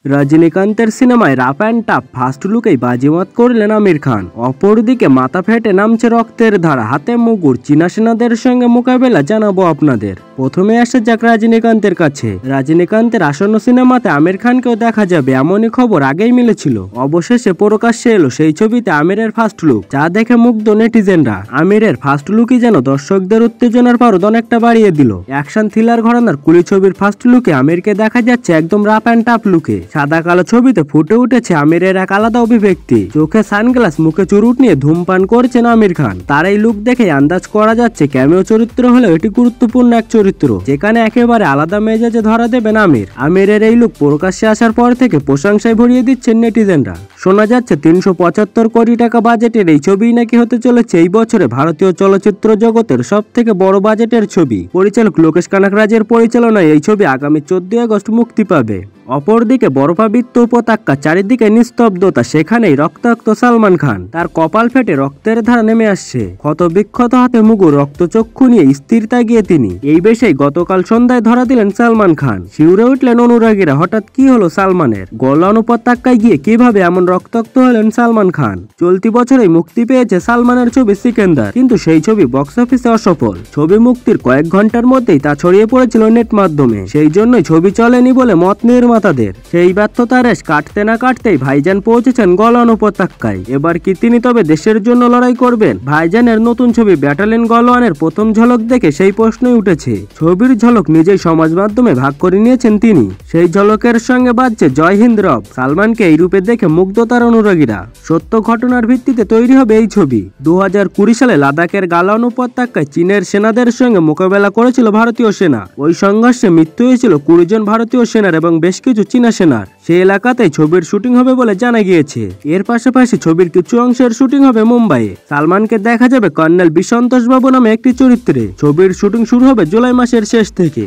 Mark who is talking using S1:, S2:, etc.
S1: রজনীকান্তের সিনেমায় rough and tough first লুকেই বাজিমাত করলেন আমির খান। অপরদিকে মাথা ফেটে নামছে রক্তের ধারা, হাতে মুগুর, চীনা সেনাদের সঙ্গে মোকাবেলা জানাবো আপনাদের। প্রথমে আসা যাক রজনীকান্তের কাছে। রজনীকান্তের আসন্ন সিনেমাতে আমির খানকেও দেখা যাবে এমনই খবর আগেই মিলেছিল। অবশেষে প্রকাশ্যে এলো সেই ছবিতে আমিরের ফার্স্ট লুক, যা দেখে মুগ্ধ নেটিজেনরা। আমিরের ফার্স্ট লুকই যেন দর্শকদের উত্তেজনার পারদ অনেকটা বাড়িয়ে দিল। অ্যাকশন থ্রিলার ঘরানার কুলি ছবির ফার্স্ট লুকে আমিরকে দেখা যাচ্ছে একদম রাফ অ্যান্ড টাফ লুকে। সাদা কালো ছবিতে ফুটে উঠেছে আমিরের এক আলাদা অভিব্যক্তি। চোখে সানগ্লাস, মুখে চুরুট নিয়ে ধূমপান করছেন আমির খান। তার এই লুক দেখে আন্দাজ করা যাচ্ছে ক্যামিও চরিত্র হলেও এটি গুরুত্বপূর্ণ এক চরিত্র, যেখানে একেবারে আলাদা মেজাজে ধরা দেবেন আমির। আমিরের এই লুক প্রকাশ্যে আসার পর থেকে প্রশংসায় ভরিয়ে দিচ্ছেন নেটিজেনরা। শোনা যাচ্ছে 375 কোটি টাকা বাজেটের এই ছবি নাকি হতে চলেছে এই বছরে ভারতীয় চলচ্চিত্র জগতের সব থেকে বড় বাজেটের ছবি। পরিচালক লোকেশ কানাকরাজের পরিচালনায় এই ছবি আগামী 14 আগস্ট মুক্তি পাবে। অপরদিকে বরফাবৃত উপত্যকা, চারিদিকে নিস্তব্ধতা, সেখানেই রক্তাক্ত সালমান খান। তার কপাল ফেটে রক্তের ধারা নেমে আসছে। ক্ষত বিক্ষত হাতে মুগুর, রক্তচক্ষু নিয়ে স্থির তাকিয়ে তিনি। এই বেশেই গতকাল সন্ধ্যায় ধরা দিলেন সালমান খান। শিউরে উঠলেন অনুরাগীরা, হঠাৎ কি হলো সালমানের? গোলান উপত্যকায় গিয়ে কিভাবে এমন রক্তাক্ত হলেন সালমান খান? চলতি বছরেই মুক্তি পেয়েছে সালমানের ছবি সিকেন্দার, কিন্তু সেই ছবি বক্স অফিসে অসফল। ছবি মুক্তির কয়েক ঘন্টার মধ্যেই তা ছড়িয়ে পড়েছিল নেট মাধ্যমে। সেই জন্যই ছবি চলেনি বলে মত নির্মাতাদের। সেই ব্যর্থতার রেশ কাটতে না কাটতেই ভাইজান পৌঁছেছেন গলওয়ান উপত্যকায়। এবার কি তিনি তবে দেশের জন্য লড়াই করবেন? ভাইজানের নতুন ছবি ব্যাটালিয়ন গলওয়ানের প্রথম ঝলক দেখে সেই প্রশ্নই উঠেছে। ছবির ঝলক নিজেই সমাজ মাধ্যমে ভাগ করে নিয়েছেন তিনি। সেই ঝলকের সঙ্গে বাজছে জয় হিন্দ রব। সালমানকে এই রূপে দেখে মুগ্ধতার অনুরাগীরা। সত্য ঘটনার ভিত্তিতে তৈরি হবে এই ছবি। 2020 সালে লাদাখের গালওয়ান উপত্যকায় চীনের সেনাদের সঙ্গে মোকাবেলা করেছিল ভারতীয় সেনা। ওই সংঘর্ষে মৃত্যু হয়েছিল 20 জন ভারতীয় সেনার এবং বেশ কিছু চীনা সেনার। সেই এলাকাতেই ছবির শুটিং হবে বলে জানা গিয়েছে। এর পাশাপাশি ছবির কিছু অংশের শুটিং হবে মুম্বাইয়ে। সালমানকে দেখা যাবে কর্নেল বিসন্তোষ বাবু নামে একটি চরিত্রে। ছবির শুটিং শুরু হবে জুলাই মাসের শেষ থেকে।